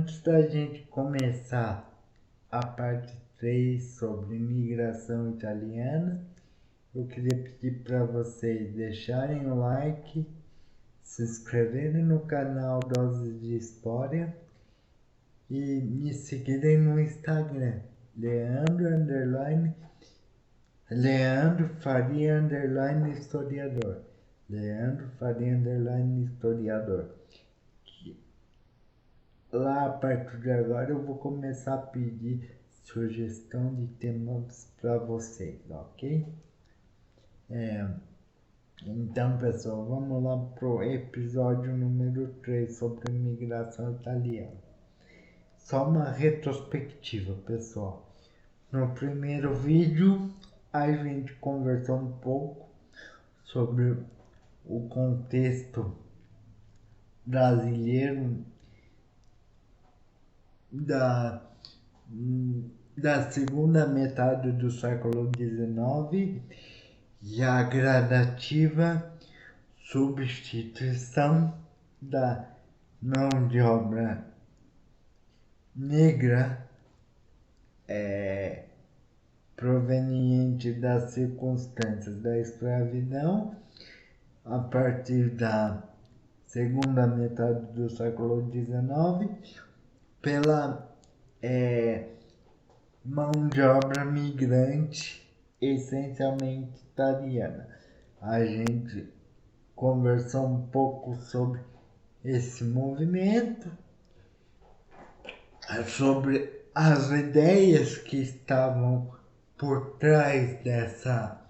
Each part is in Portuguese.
antes da gente começar a parte 3 sobre imigração italiana, eu queria pedir para vocês deixarem o like, se inscreverem no canal Doses de História e me seguirem no Instagram, Leandro Faria Historiador. Leandro Faria Historiador. Lá a partir de agora eu vou começar a pedir sugestão de temas para vocês, ok? Então, pessoal, vamos lá pro episódio número 3 sobre a imigração italiana. Só uma retrospectiva, pessoal. No primeiro vídeo, a gente conversou um pouco sobre o contexto brasileiro da segunda metade do século XIX e a gradativa substituição da mão de obra negra proveniente das circunstâncias da escravidão a partir da segunda metade do século XIX pela mão de obra migrante, essencialmente italiana. A gente conversou um pouco sobre esse movimento, sobre as ideias que estavam por trás dessa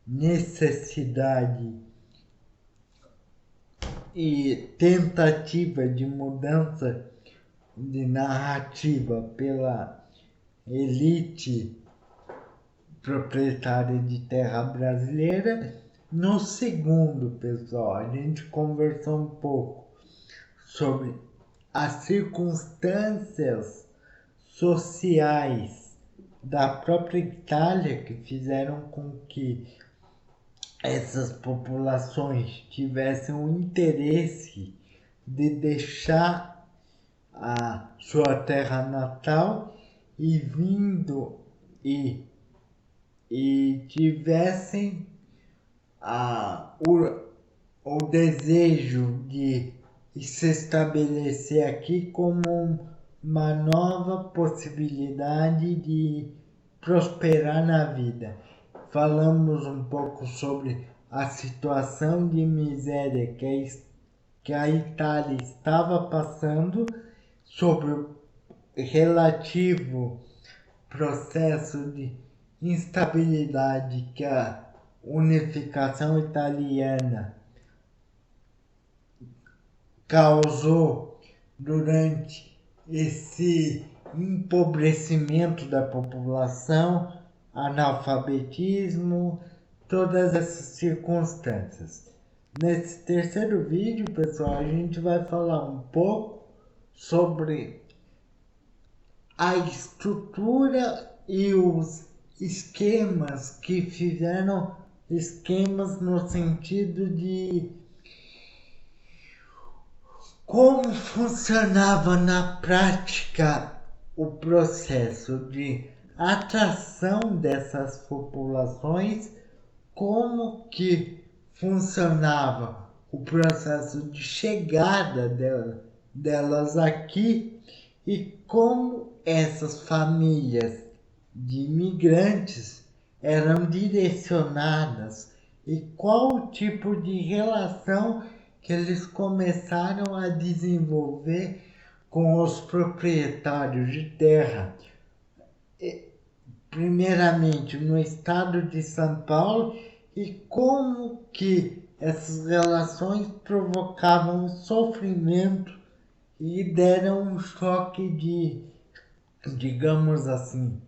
necessidade e tentativa de mudança de narrativa pela elite proprietária de terra brasileira. No segundo, pessoal, a gente conversou um pouco sobre as circunstâncias sociais da própria Itália que fizeram com que essas populações tivessem o interesse de deixar a sua terra natal e vindo e tivessem o desejo de se estabelecer aqui como uma nova possibilidade de prosperar na vida. Falamos um pouco sobre a situação de miséria que a Itália estava passando, sobre o relativo processo de instabilidade que a unificação italiana causou durante esse empobrecimento da população, analfabetismo, todas essas circunstâncias. Nesse terceiro vídeo, pessoal, a gente vai falar um pouco sobre a estrutura e os esquemas que fizeram esquemas no sentido de como funcionava na prática o processo de atração dessas populações, como que funcionava o processo de chegada delas aqui e como essas famílias de imigrantes eram direcionadas e qual o tipo de relação que eles começaram a desenvolver com os proprietários de terra. Primeiramente no estado de São Paulo, e como que essas relações provocavam sofrimento e deram um choque de, digamos assim,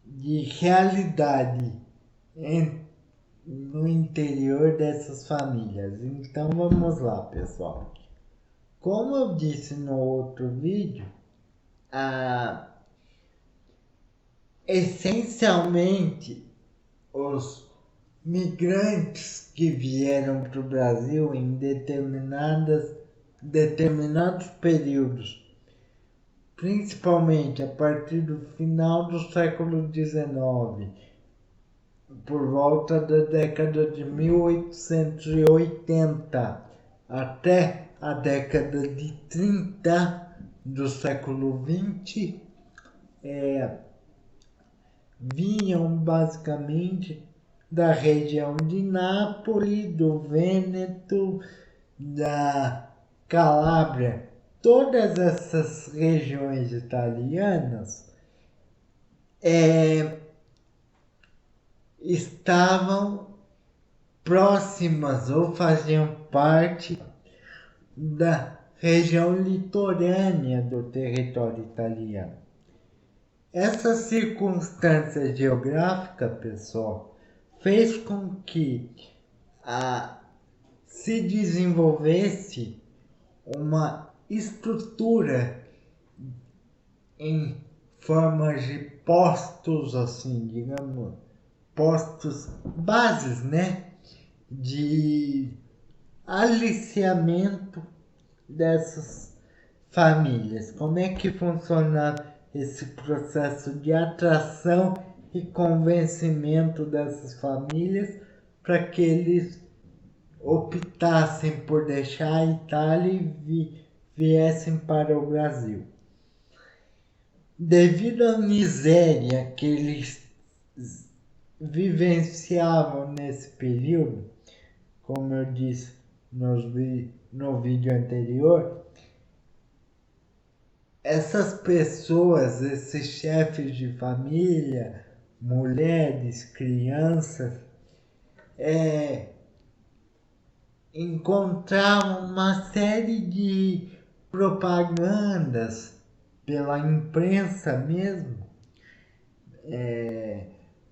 de realidade no interior dessas famílias. Então vamos lá, pessoal. Como eu disse no outro vídeo, essencialmente os migrantes que vieram para o Brasil em determinados períodos principalmente a partir do final do século XIX, por volta da década de 1880 até a década de 30 do século XX, vinham basicamente da região de Nápoles, do Vêneto, da Calábria. Todas essas regiões italianas estavam próximas ou faziam parte da região litorânea do território italiano. Essa circunstância geográfica, pessoal, fez com que se desenvolvesse uma estrutura em forma de postos, assim, digamos, postos, bases, né, de aliciamento dessas famílias. Como é que funcionava esse processo de atração e convencimento dessas famílias para que eles optassem por deixar a Itália e viessem para o Brasil? Devido à miséria que eles vivenciavam nesse período, como eu disse no vídeo anterior, essas pessoas, esses chefes de família, mulheres, crianças, encontravam uma série de propagandas pela imprensa mesmo,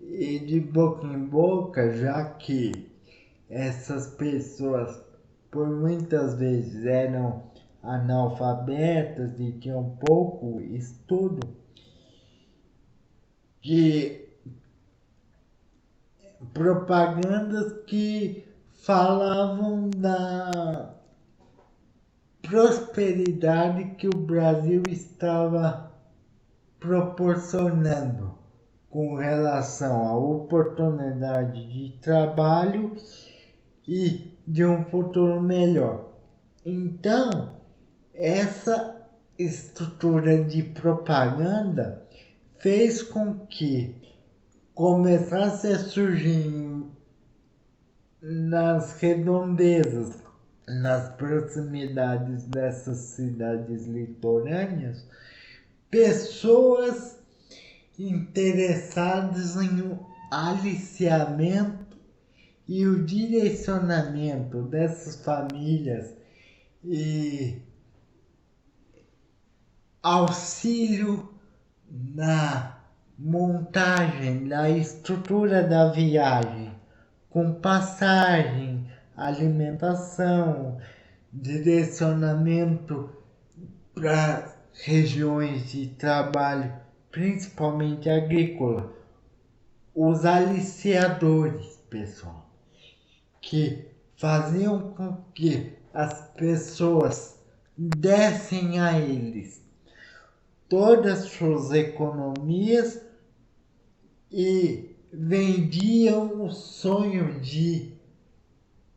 e de boca em boca, já que essas pessoas por muitas vezes eram analfabetas e tinham pouco estudo, de propagandas que falavam da prosperidade que o Brasil estava proporcionando com relação à oportunidade de trabalho e de um futuro melhor. Então, essa estrutura de propaganda fez com que começasse a surgir nas redondezas, nas proximidades dessas cidades litorâneas, pessoas interessadas em um aliciamento e o direcionamento dessas famílias e auxílio na montagem da estrutura da viagem, com passagem, alimentação, direcionamento para regiões de trabalho, principalmente agrícola. Os aliciadores, pessoal, que faziam com que as pessoas dessem a eles todas suas economias e vendiam o sonho de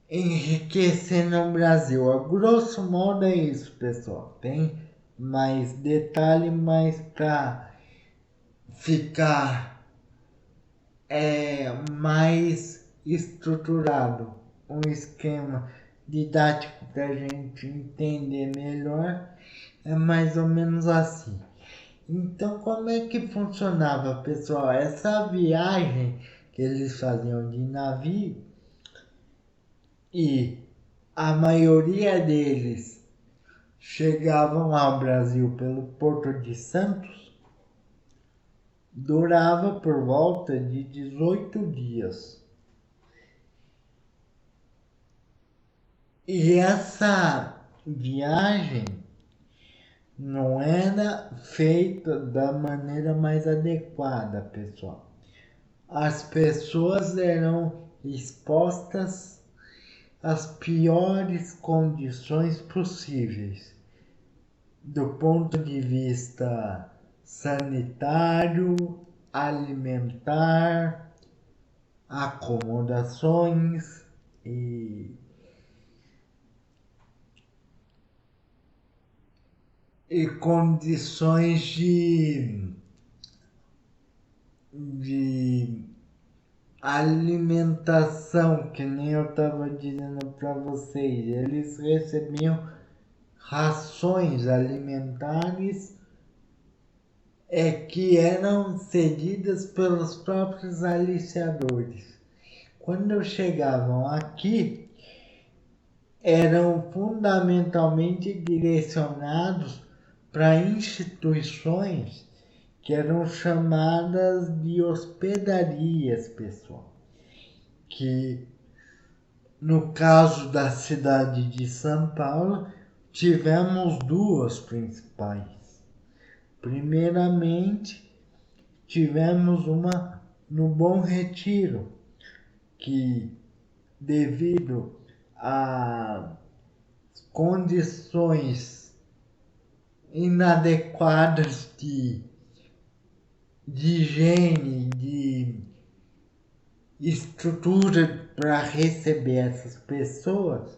enriquecer no Brasil. A grosso modo é isso, pessoal. Tem mais detalhe, mais para ficar mais estruturado, um esquema didático para a gente entender melhor, é mais ou menos assim. Então, como é que funcionava, pessoal? Essa viagem que eles faziam de navio, e a maioria deles chegavam ao Brasil pelo Porto de Santos, durava por volta de 18 dias. E essa viagem não era feita da maneira mais adequada, pessoal. As pessoas eram expostas às piores condições possíveis. do ponto de vista sanitário, alimentar, acomodações e condições de alimentação, que nem eu estava dizendo para vocês. Eles recebiam rações alimentares que eram cedidas pelos próprios aliciadores. Quando chegavam aqui, eram fundamentalmente direcionados para instituições que eram chamadas de hospedarias, pessoal. Que no caso da cidade de São Paulo, tivemos duas principais. Primeiramente, tivemos uma no Bom Retiro, que devido a condições inadequadas de higiene, de estrutura para receber essas pessoas,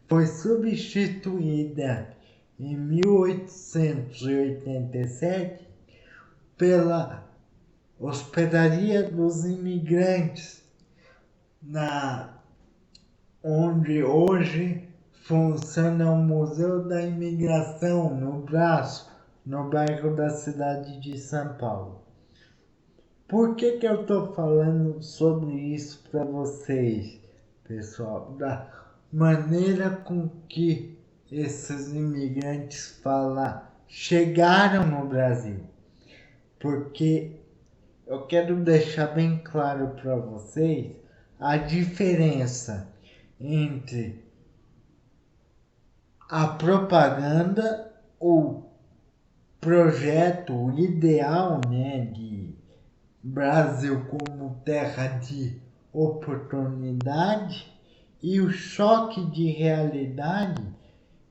foi substituída em 1887 pela Hospedaria dos Imigrantes, onde hoje funciona o Museu da Imigração no Brás, no bairro da cidade de São Paulo. Por que eu estou falando sobre isso para vocês, pessoal? Da maneira com que esses imigrantes chegaram no Brasil. Porque eu quero deixar bem claro para vocês a diferença entre a propaganda, o projeto, o ideal, de Brasil como terra de oportunidade e o choque de realidade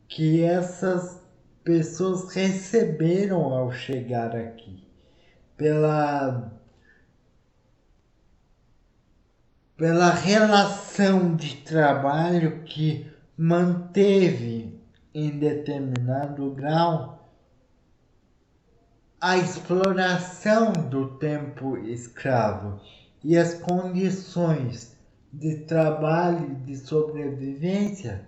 que essas pessoas receberam ao chegar aqui, pela relação de trabalho que manteve em determinado grau a exploração do tempo escravo e as condições de trabalho e de sobrevivência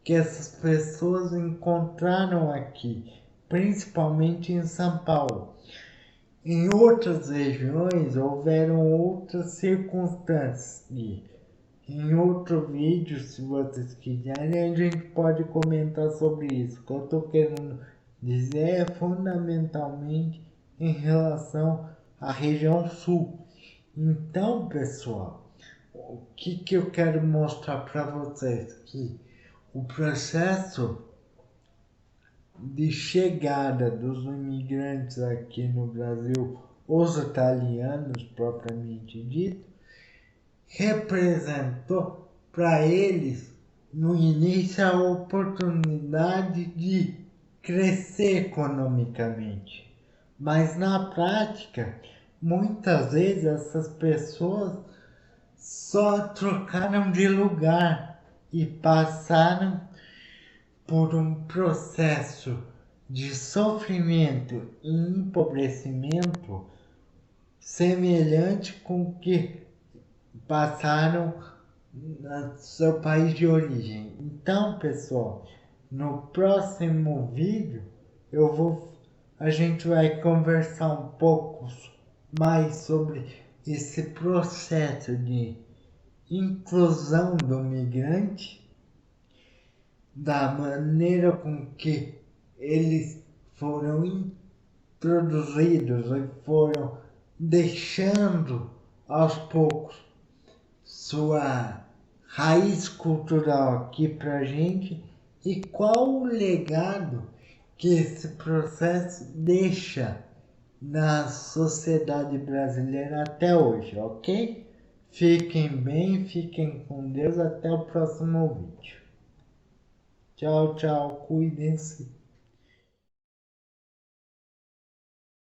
que essas pessoas encontraram aqui, principalmente em São Paulo. Em outras regiões houveram outras circunstâncias e em outro vídeo, se vocês quiserem, a gente pode comentar sobre isso. O que eu estou querendo dizer é fundamentalmente em relação à região sul. Então, pessoal, o que eu quero mostrar para vocês? Que o processo de chegada dos imigrantes aqui no Brasil, os italianos propriamente dito, representou para eles no início a oportunidade de crescer economicamente. Mas na prática, muitas vezes essas pessoas só trocaram de lugar e passaram por um processo de sofrimento e empobrecimento semelhante com o que passaram no seu país de origem. Então, pessoal, no próximo vídeo a gente vai conversar um pouco mais sobre esse processo de inclusão do migrante, da maneira com que eles foram introduzidos e foram deixando aos poucos sua raiz cultural aqui pra gente e qual o legado que esse processo deixa na sociedade brasileira até hoje, ok? Fiquem bem, fiquem com Deus, até o próximo vídeo. Tchau, tchau, cuidem-se.